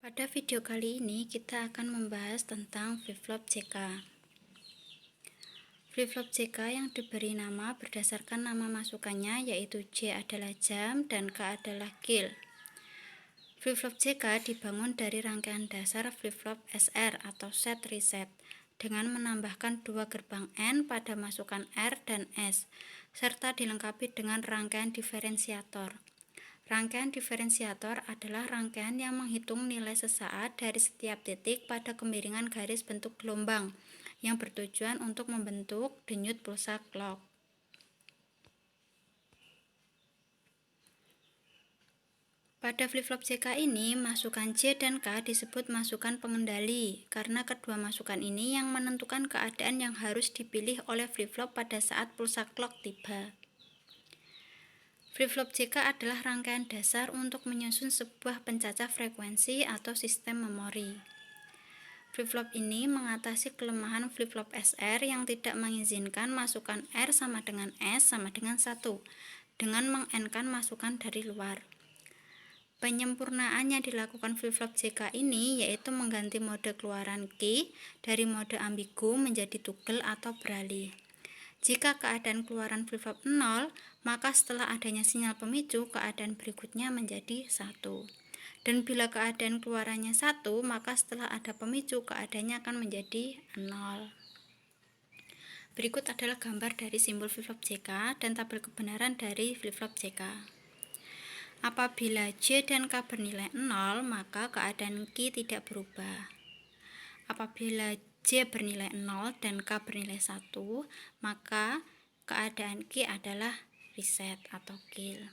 Pada video kali ini kita akan membahas tentang flip-flop JK. Flip-flop JK yang diberi nama berdasarkan nama masukannya, yaitu J adalah jam dan K adalah kill. Flip-flop JK dibangun dari rangkaian dasar flip-flop SR atau set reset dengan menambahkan dua gerbang N pada masukan R dan S, serta dilengkapi dengan rangkaian diferensiator. Rangkaian diferensiator adalah rangkaian yang menghitung nilai sesaat dari setiap titik pada kemiringan garis bentuk gelombang yang bertujuan untuk membentuk denyut pulsa clock. Pada flip-flop JK ini, masukan J dan K disebut masukan pengendali karena kedua masukan ini yang menentukan keadaan yang harus dipilih oleh flip-flop pada saat pulsa clock tiba. Flip-flop JK adalah rangkaian dasar untuk menyusun sebuah pencacah frekuensi atau sistem memori. Flip-flop ini mengatasi kelemahan flip-flop SR yang tidak mengizinkan masukan R sama dengan S sama dengan 1 dengan meng-N-kan masukan dari luar. Penyempurnaan yang dilakukan flip-flop JK ini yaitu mengganti mode keluaran key dari mode ambigu menjadi tugel atau beralih. Jika keadaan keluaran flip-flop 0, maka setelah adanya sinyal pemicu, keadaan berikutnya menjadi 1. Dan bila keadaan keluarannya 1, maka setelah ada pemicu, keadaannya akan menjadi 0. Berikut adalah gambar dari simbol flip-flop JK dan tabel kebenaran dari flip-flop JK. Apabila J dan K bernilai 0, maka keadaan Q tidak berubah. Apabila J bernilai 0 dan K bernilai 1, maka keadaan Q adalah reset atau kill.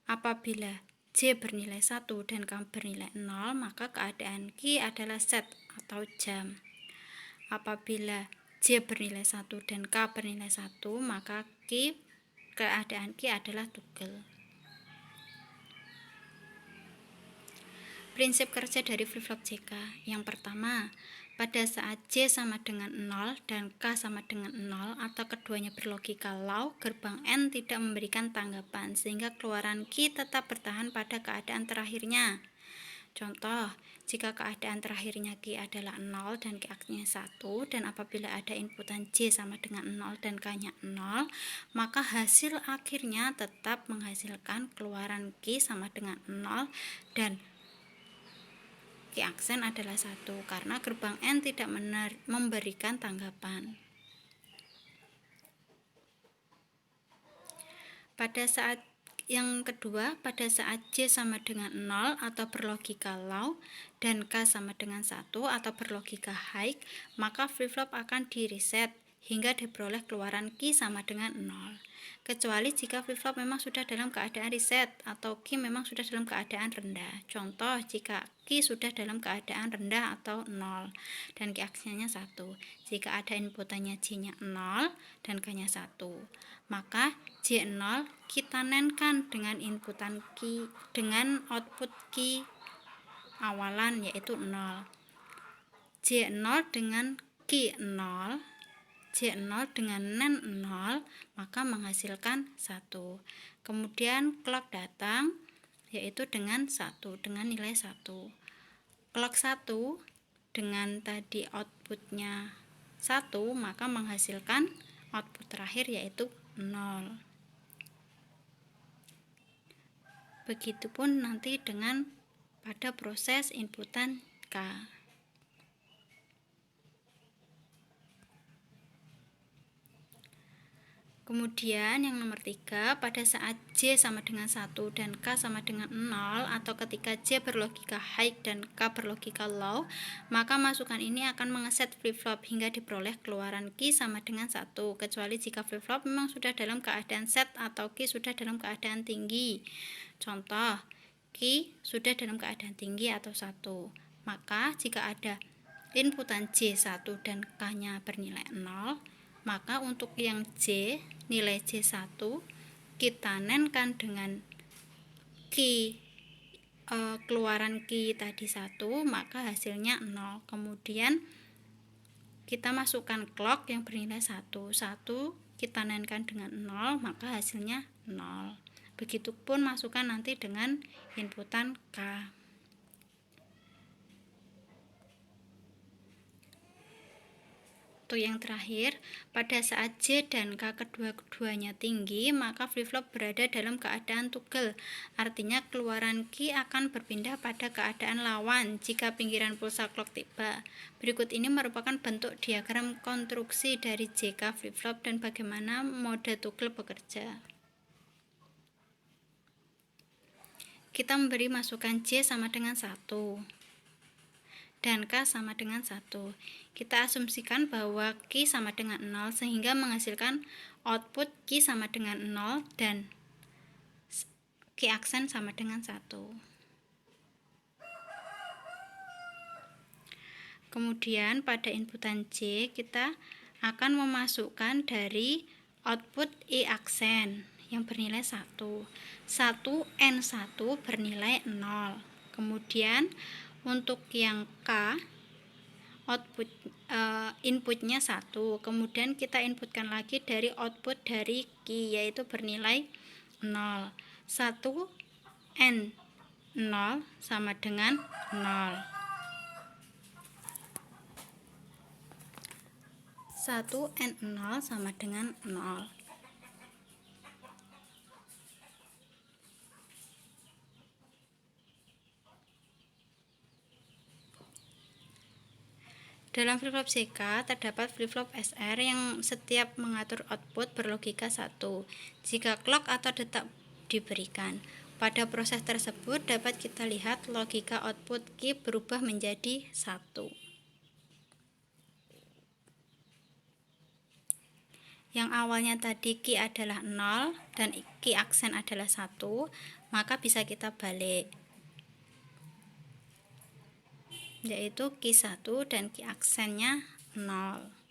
Apabila J bernilai 1 dan K bernilai 0, maka keadaan Q adalah set atau jam. Apabila J bernilai 1 dan K bernilai 1, maka keadaan Q adalah tugel. Prinsip kerja dari flip-flop JK. Yang pertama, pada saat J sama dengan 0 dan K sama dengan 0 atau keduanya berlogika low, gerbang N tidak memberikan tanggapan sehingga keluaran Q tetap bertahan pada keadaan terakhirnya. Contoh, jika keadaan terakhirnya Q adalah 0 dan Q-nya 1 dan apabila ada inputan J sama dengan 0 dan K-nya 0, maka hasil akhirnya tetap menghasilkan keluaran Q sama dengan 0 dan Q aksen adalah 1 karena gerbang N tidak memberikan tanggapan. Pada saat yang kedua, pada saat J sama dengan 0 atau berlogika low dan K sama dengan 1 atau berlogika high, maka flip-flop akan di-reset hingga diperoleh keluaran Q sama dengan 0. Kecuali jika flip-flop memang sudah dalam keadaan reset atau Q memang sudah dalam keadaan rendah. Contoh, jika Q sudah dalam keadaan rendah atau 0 dan Q aksennya 1. Jika ada inputannya J-nya 0 dan K-nya 1, maka J0 kita nenkan dengan inputan Q dengan output Q awalan yaitu 0. J0 dengan Q0, J0 dengan nen 0, maka menghasilkan 1. Kemudian clock datang yaitu dengan 1, dengan nilai 1. Clock 1 dengan tadi outputnya 1, maka menghasilkan output terakhir yaitu 0. Begitupun nanti dengan pada proses inputan K. Kemudian yang nomor 3, pada saat J sama dengan 1 dan K sama dengan 0 atau ketika J berlogika high dan K berlogika low, maka masukan ini akan mengeset flip-flop hingga diperoleh keluaran Q sama dengan 1, kecuali jika flip-flop memang sudah dalam keadaan set atau Q sudah dalam keadaan tinggi. Contoh, Q sudah dalam keadaan tinggi atau 1. Maka jika ada inputan J1 dan K-nya bernilai 0, maka untuk yang J, nilai J1 kita nenkan dengan keluaran Q tadi 1, maka hasilnya 0. Kemudian kita masukkan clock yang bernilai 1 kita nenkan dengan 0, maka hasilnya 0. Begitupun masukkan nanti dengan inputan K. Untuk yang terakhir, pada saat J dan K kedua-duanya tinggi, maka flip-flop berada dalam keadaan tugel. Artinya keluaran Q akan berpindah pada keadaan lawan jika pinggiran pulsa clock tiba. Berikut ini merupakan bentuk diagram konstruksi dari JK flip-flop dan bagaimana mode tugel bekerja. Kita memberi masukan J sama dengan 1 dan K sama dengan 1. Kita asumsikan bahwa Q sama dengan 0 sehingga menghasilkan output Q sama dengan 0 dan Q aksen sama dengan 1. Kemudian pada inputan J kita akan memasukkan dari output I aksen yang bernilai 1. 1N1 bernilai 0. Kemudian untuk yang K inputnya 1, kemudian kita inputkan lagi dari output dari Q yaitu bernilai 0. 1N0 sama dengan 0. 1N0 sama dengan 0. Dalam flip-flop JK terdapat flip-flop SR yang setiap mengatur output berlogika 1 jika clock atau detak diberikan. Pada proses tersebut dapat kita lihat logika output Q berubah menjadi 1. Yang awalnya tadi Q adalah 0 dan Q aksen adalah 1, maka bisa kita balik, yaitu Q1 dan Q aksennya 0.